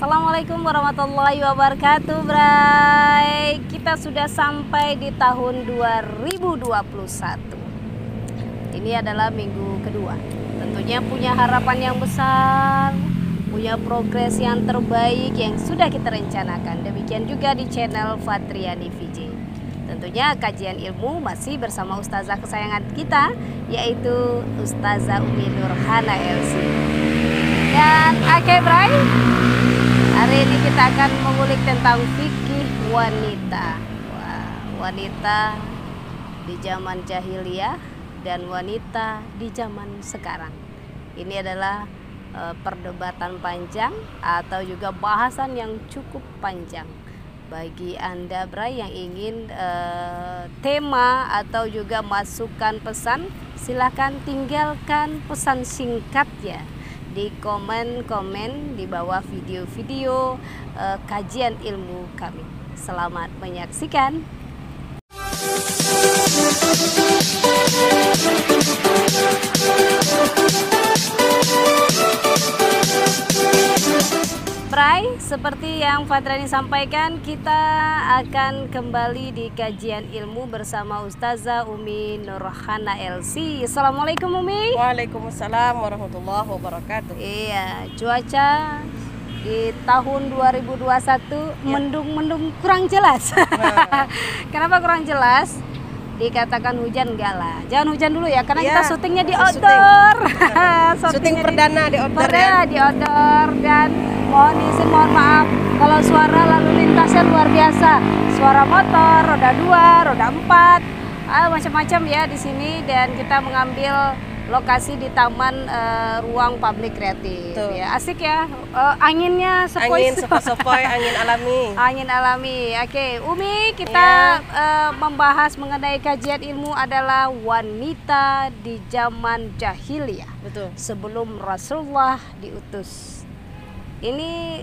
Assalamualaikum warahmatullahi wabarakatuh, Bray. Kita sudah sampai di tahun 2021. Ini adalah minggu kedua. Tentunya punya harapan yang besar, punya progres yang terbaik yang sudah kita rencanakan. Demikian juga di channel Fatriani VJ. Tentunya kajian ilmu masih bersama ustazah kesayangan kita, yaitu Ustazah Umi Nurhana LC. Dan oke, Bray, hari ini kita akan mengulik tentang fikih wanita. Wanita di zaman jahiliyah dan wanita di zaman sekarang. Ini adalah perdebatan panjang atau juga bahasan yang cukup panjang. Bagi Anda, Bray, yang ingin tema atau juga masukan pesan, silahkan tinggalkan pesan singkatnya di komen-komen di bawah video-video kajian ilmu kami. Selamat menyaksikan. Bray, seperti yang Fatriani sampaikan, kita akan kembali di kajian ilmu bersama Ustazah Umi Nurhana LC. Assalamualaikum, Umi. Waalaikumsalam warahmatullahi wabarakatuh. Iya, cuaca di tahun 2021 mendung-mendung kurang jelas. Kenapa kurang jelas? Dikatakan hujan, enggak lah. Jangan hujan dulu ya, karena kita syutingnya di outdoor. Syuting perdana di outdoor ya. Di outdoor, dan mohon izin, mohon maaf kalau suara lalu lintasnya luar biasa. Suara motor, roda 2, roda 4, macam-macam ya di sini. Dan kita mengambil lokasi di taman ruang publik kreatif. Tuh. Ya, asik ya. Anginnya sepoi-sepoi, angin alami. Angin alami. Oke, Umi, kita membahas mengenai kajian ilmu adalah wanita di zaman jahiliyah. Betul. Sebelum Rasulullah diutus. Ini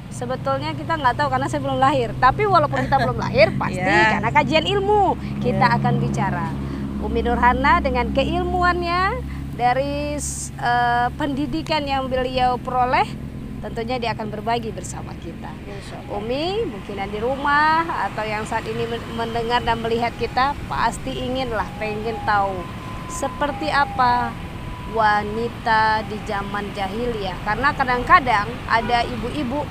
sebetulnya kita nggak tahu karena saya belum lahir. Tapi walaupun kita belum lahir, pasti karena kajian ilmu kita akan bicara. Umi Nurhana dengan keilmuannya dari pendidikan yang beliau peroleh, tentunya dia akan berbagi bersama kita. Umi mungkin yang di rumah atau yang saat ini mendengar dan melihat kita pasti pengen tahu seperti apa wanita di zaman jahiliyah. Karena kadang-kadang ada ibu-ibu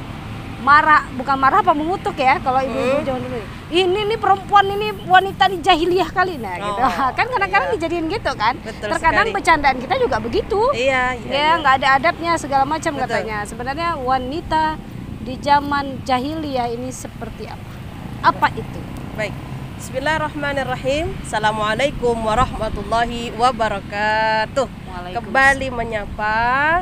marah, bukan marah apa mengutuk ya kalau ibu-ibu zaman dulu. Ini perempuan, ini wanita di jahiliyah kali, nah gitu. Kan kadang-kadang dijadiin gitu kan. Betul terkadang sekali. Bercandaan kita juga begitu. Iya. Nggak ada adabnya segala macam katanya. Sebenarnya wanita di zaman jahiliyah ini seperti apa? Apa itu? Baik. Bismillahirrahmanirrahim. Assalamualaikum warahmatullahi wabarakatuh. Kembali menyapa,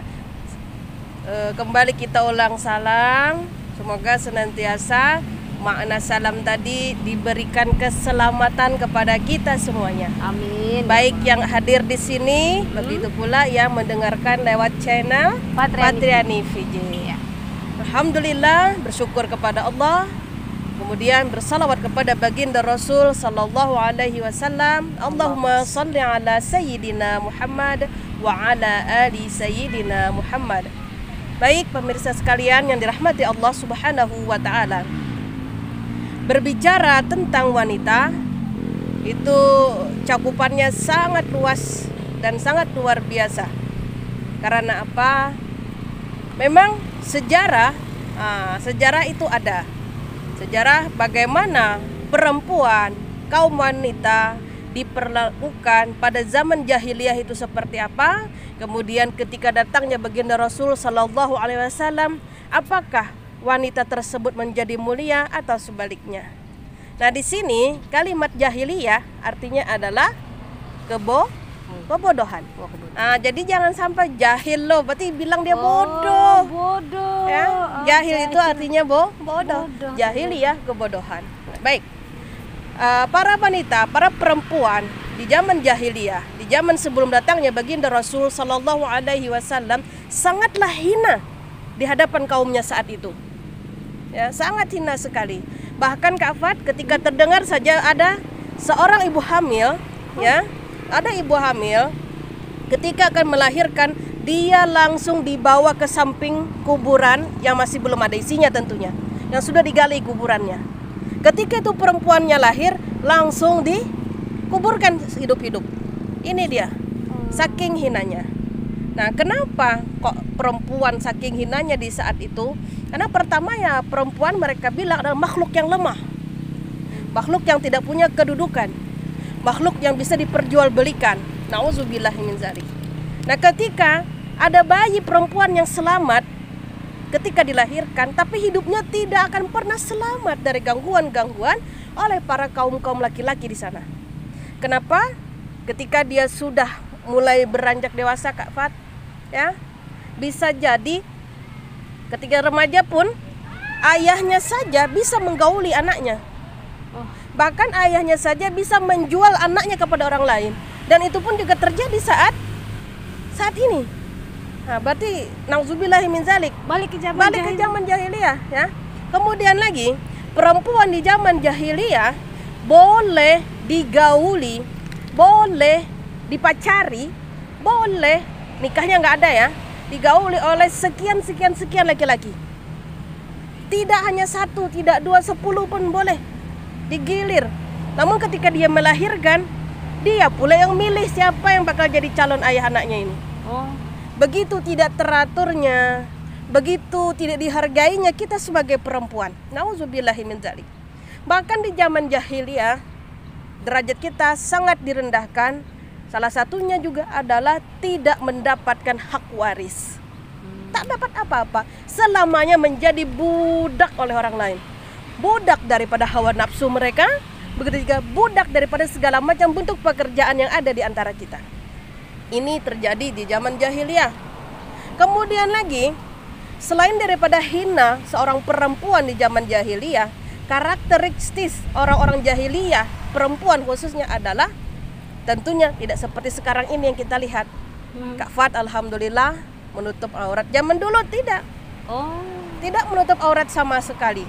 kembali kita ulang salam. Semoga senantiasa makna salam tadi diberikan keselamatan kepada kita semuanya. Amin. Baik yang hadir di sini, begitu pula yang mendengarkan lewat channel Fatriani VJ. Ya. Alhamdulillah, bersyukur kepada Allah. Kemudian bersalawat kepada baginda Rasul sallallahu alaihi wasallam. Allahumma shalli ala sayyidina Muhammad wa ala ali sayyidina Muhammad. Baik pemirsa sekalian yang dirahmati Allah Subhanahu wa taala. Berbicara tentang wanita itu cakupannya sangat luas dan sangat luar biasa. Karena apa? Memang sejarah itu ada. Sejarah bagaimana perempuan, kaum wanita diperlakukan pada zaman jahiliyah itu seperti apa. Kemudian ketika datangnya baginda Rasul sallallahu alaihi wasallam, apakah wanita tersebut menjadi mulia atau sebaliknya. Nah, di sini kalimat jahiliyah artinya adalah kebodohan. Nah, jadi jangan sampai jahil loh, berarti bilang dia bodoh. Bodoh. Ya, jahil itu artinya bodoh. Jahiliyah kebodohan. Baik. Para wanita, para perempuan di zaman jahiliyah, di zaman sebelum datangnya baginda Rasul sallallahu alaihi wasallam sangatlah hina di hadapan kaumnya saat itu. Ya, sangat hina sekali. Bahkan Kak Fat, ketika terdengar saja ada seorang ibu hamil, ya, ada ibu hamil ketika akan melahirkan, dia langsung dibawa ke samping kuburan yang masih belum ada isinya tentunya, yang sudah digali kuburannya. Ketika itu perempuannya lahir, langsung dikuburkan hidup-hidup. Ini dia, saking hinanya. Nah, kenapa kok perempuan saking hinanya di saat itu? Karena pertama ya, perempuan mereka bilang adalah makhluk yang lemah, makhluk yang tidak punya kedudukan, makhluk yang bisa diperjualbelikan. Nauzubillah min dzalik. Nah, ketika ada bayi perempuan yang selamat ketika dilahirkan, tapi hidupnya tidak akan pernah selamat dari gangguan-gangguan oleh para kaum laki-laki di sana. Kenapa? Ketika dia sudah mulai beranjak dewasa, Kak Fat, ya, bisa jadi ketika remaja pun ayahnya saja bisa menggauli anaknya. Bahkan ayahnya saja bisa menjual anaknya kepada orang lain. Dan itu pun juga terjadi saat ini. Nah, berarti nauzubillahi min zalik, balik ke zaman jahiliyah, ya. Kemudian lagi, perempuan di zaman jahiliyah boleh digauli, boleh dipacari, boleh nikahnya nggak ada ya, digauli oleh sekian laki-laki. Tidak hanya satu, tidak dua, 10 pun boleh digilir. Namun ketika dia melahirkan, dia pula yang milih siapa yang bakal jadi calon ayah anaknya ini. Begitu tidak teraturnya, begitu tidak dihargainya kita sebagai perempuan. Nauzubillahi min dzalik. Bahkan di zaman jahiliyah, derajat kita sangat direndahkan. Salah satunya juga adalah tidak mendapatkan hak waris. Tak dapat apa-apa, selamanya menjadi budak oleh orang lain. Budak daripada hawa nafsu mereka, begitu juga budak daripada segala macam bentuk pekerjaan yang ada di antara kita. Ini terjadi di zaman jahiliyah. Kemudian lagi, selain daripada hina seorang perempuan di zaman jahiliyah, karakteristik orang-orang jahiliyah, perempuan khususnya adalah tentunya tidak seperti sekarang ini yang kita lihat. Kak Fat, alhamdulillah, menutup aurat. Zaman dulu tidak. Tidak menutup aurat sama sekali.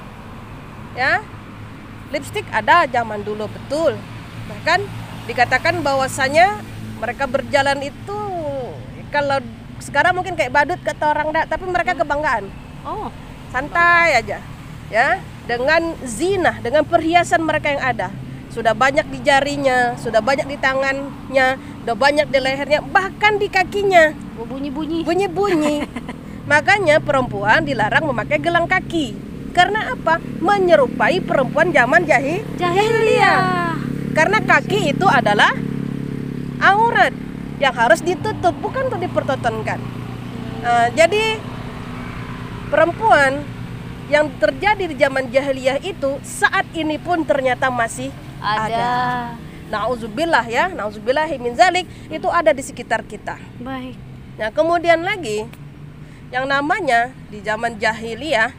Ya, lipstik ada zaman dulu, betul. Bahkan dikatakan bahwasanya mereka berjalan itu, kalau sekarang mungkin kayak badut kata orang, tapi mereka kebanggaan. Santai aja, ya, dengan zina, dengan perhiasan mereka yang ada. Sudah banyak di jarinya, sudah banyak di tangannya, sudah banyak di lehernya, bahkan di kakinya. Bunyi-bunyi. Makanya perempuan dilarang memakai gelang kaki. Karena apa? Menyerupai perempuan zaman jahiliyah. Karena kaki itu adalah aurat yang harus ditutup, bukan untuk dipertontonkan. Jadi perempuan yang terjadi di zaman jahiliyah itu saat ini pun ternyata masih ada. Nauzubillah ya, nauzubillahi min zalik, itu ada di sekitar kita. Baik. Nah, kemudian lagi yang namanya di zaman jahiliyah,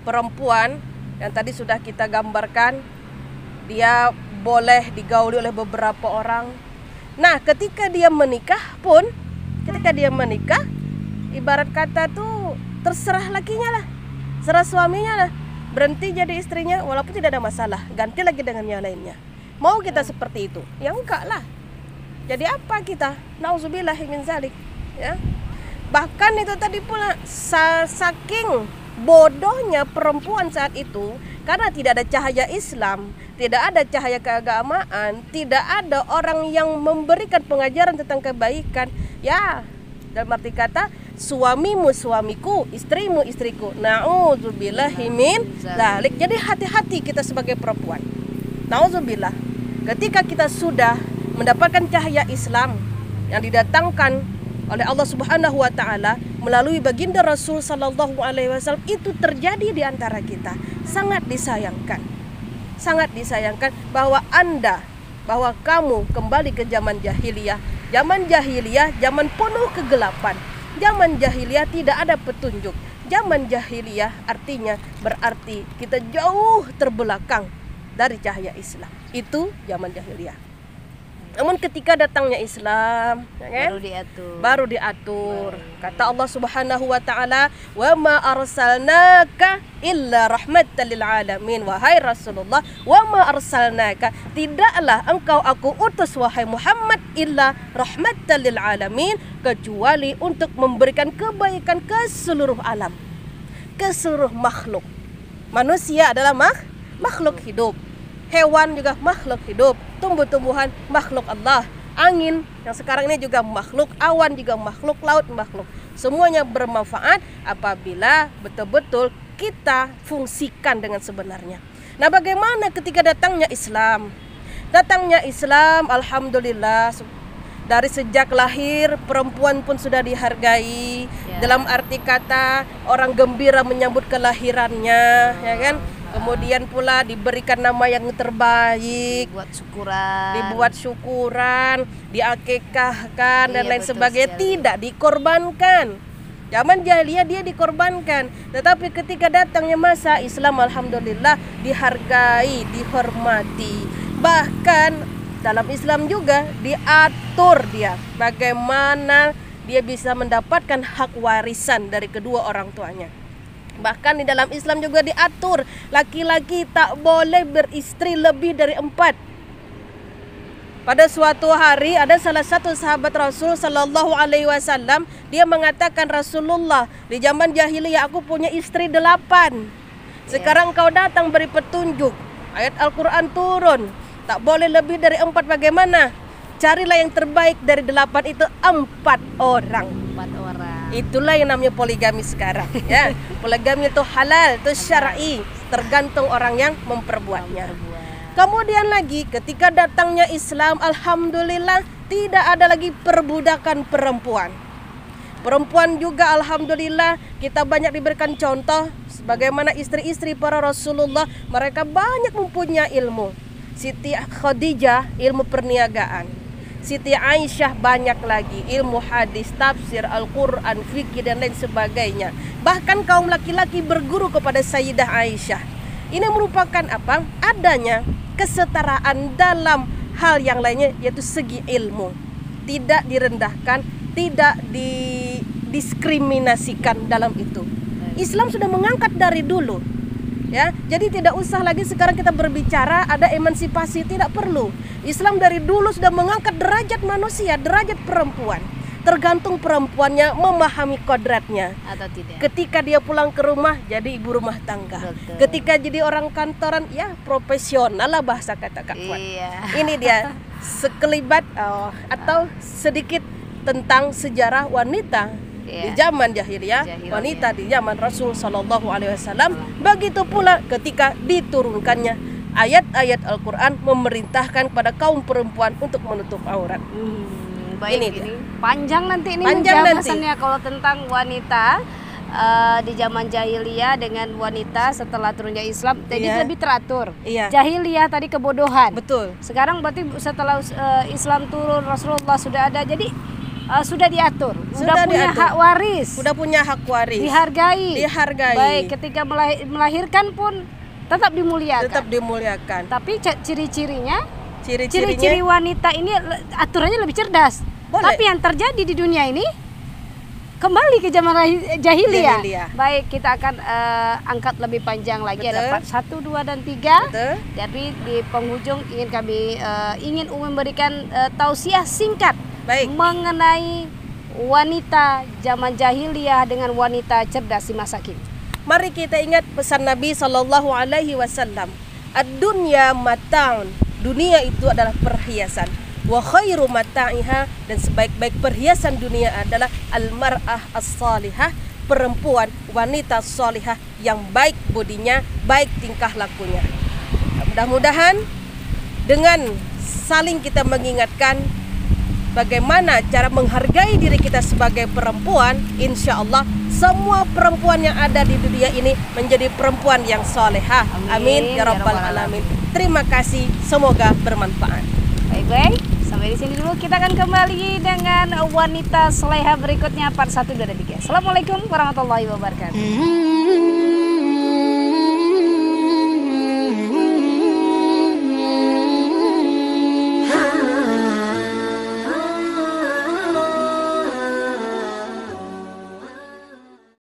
perempuan yang tadi sudah kita gambarkan, dia boleh digauli oleh beberapa orang. Nah, ketika dia menikah pun, ibarat kata tuh terserah lakinya lah, serah suaminya lah, berhenti jadi istrinya walaupun tidak ada masalah, ganti lagi dengan yang lainnya. Mau kita seperti itu? Ya enggak lah. Jadi apa kita? Nauzubillahi min zalik, ya. Bahkan itu tadi pula, saking bodohnya perempuan saat itu, karena tidak ada cahaya Islam, tidak ada cahaya keagamaan, tidak ada orang yang memberikan pengajaran tentang kebaikan. Ya, dalam arti kata, suamimu suamiku, istrimu istriku. Nauzubillahi min dzalik. Jadi hati-hati kita sebagai perempuan. Nauzubillah. Ketika kita sudah mendapatkan cahaya Islam yang didatangkan oleh Allah Subhanahu wa taala melalui baginda Rasul sallallahu alaihi wasallam, itu terjadi di antara kita. Sangat disayangkan. Sangat disayangkan bahwa kamu kembali ke zaman jahiliyah. Zaman jahiliyah, zaman penuh kegelapan. Zaman jahiliyah tidak ada petunjuk. Zaman jahiliyah artinya berarti kita jauh terbelakang dari cahaya Islam. Itu zaman jahiliyah. Namun ketika datangnya Islam, ya kan? Baru diatur. Kata Allah Subhanahu wa taala, "Wa ma arsalnaka illa rahmatan lil alamin." Wahai Rasulullah, wa ma arsalnaka, tidaklah engkau aku utus wahai Muhammad illa rahmatan lil alamin, kecuali untuk memberikan kebaikan ke seluruh alam, ke seluruh makhluk. Manusia adalah makhluk hidup. Hewan juga makhluk hidup, tumbuh-tumbuhan makhluk Allah, angin yang sekarang ini juga makhluk, awan juga makhluk, laut makhluk. Semuanya bermanfaat apabila betul-betul kita fungsikan dengan sebenarnya. Nah, bagaimana ketika datangnya Islam? Datangnya Islam, alhamdulillah, dari sejak lahir perempuan pun sudah dihargai. Dalam arti kata orang gembira menyambut kelahirannya, ya kan? Kemudian pula diberikan nama yang terbaik, dibuat syukuran, diakikahkan dan lain sebagainya, tidak dikorbankan. Zaman jahiliyah dia dikorbankan, tetapi ketika datangnya masa Islam, alhamdulillah dihargai, dihormati. Bahkan dalam Islam juga diatur dia bagaimana dia bisa mendapatkan hak warisan dari kedua orang tuanya. Bahkan di dalam Islam juga diatur laki-laki tak boleh beristri lebih dari 4. Pada suatu hari ada salah satu sahabat Rasul Sallallahu Alaihi Wasallam, dia mengatakan, Rasulullah, di zaman jahiliyah aku punya istri 8. Sekarang kau datang beri petunjuk, ayat Al-Quran turun, tak boleh lebih dari 4. Bagaimana? Carilah yang terbaik dari 8 itu 4 orang. Itulah yang namanya poligami sekarang, ya. Poligami itu halal, itu syar'i, tergantung orang yang memperbuatnya. Kemudian lagi ketika datangnya Islam, alhamdulillah tidak ada lagi perbudakan perempuan. Perempuan juga alhamdulillah kita banyak diberikan contoh sebagaimana istri-istri para Rasulullah, mereka banyak mempunyai ilmu. Siti Khadijah ilmu perniagaan, Siti Aisyah banyak lagi ilmu hadis, tafsir, Al-Quran, fikih dan lain sebagainya. Bahkan kaum laki-laki berguru kepada Sayyidah Aisyah. Ini merupakan apa? Adanya kesetaraan dalam hal yang lainnya, yaitu segi ilmu. Tidak direndahkan, tidak didiskriminasikan dalam itu. Islam sudah mengangkat dari dulu. Ya, jadi tidak usah lagi sekarang kita berbicara ada emansipasi, tidak perlu. Islam dari dulu sudah mengangkat derajat manusia, derajat perempuan. Tergantung perempuannya memahami kodratnya. Atau tidak. Ketika dia pulang ke rumah jadi ibu rumah tangga. Betul. Ketika jadi orang kantoran, ya profesional lah bahasa kata Kak Fuad. Ini dia sekelibat atau sedikit tentang sejarah wanita. Di zaman jahiliyah, wanita di zaman Rasul Sallallahu Alaihi Wasallam. Begitu pula ketika diturunkannya ayat-ayat Al-Quran memerintahkan pada kaum perempuan untuk menutup aurat. Baik, ini panjang nanti ini penjelasannya kalau tentang wanita di zaman jahiliyah dengan wanita setelah turunnya Islam. Jadi lebih teratur. Jahiliyah tadi kebodohan. Betul. Sekarang berarti setelah Islam turun, Rasulullah sudah ada. Jadi sudah diatur, sudah punya hak waris, sudah punya hak waris, dihargai. Baik, ketika melahirkan pun tetap dimuliakan. Tapi ciri-cirinya, ciri-ciri wanita ini aturannya lebih cerdas. Boleh. Tapi yang terjadi di dunia ini kembali ke zaman jahiliyah. Baik, kita akan angkat lebih panjang lagi. Betul. Ada part 1, 2 dan 3. Betul. Jadi di penghujung ingin memberikan tausiah singkat. Baik. Mengenai wanita zaman jahiliyah dengan wanita cerdas di masa kini. Mari kita ingat pesan Nabi Sallallahu Alaihi Wasallam. Ad-dunya mata'un. Dunia itu adalah perhiasan. Wa khairu mata'iha, dan sebaik-baik perhiasan dunia adalah al-mar'ah as-salihah, perempuan wanita salihah yang baik bodinya, baik tingkah lakunya. Mudah-mudahan dengan saling kita mengingatkan bagaimana cara menghargai diri kita sebagai perempuan, insya Allah semua perempuan yang ada di dunia ini menjadi perempuan yang solehah. Amin ya rabbal alamin. Terima kasih, semoga bermanfaat. Baik, sampai di sini dulu. Kita akan kembali dengan wanita solehah berikutnya part 1, 2 dan 3. Assalamualaikum warahmatullahi wabarakatuh.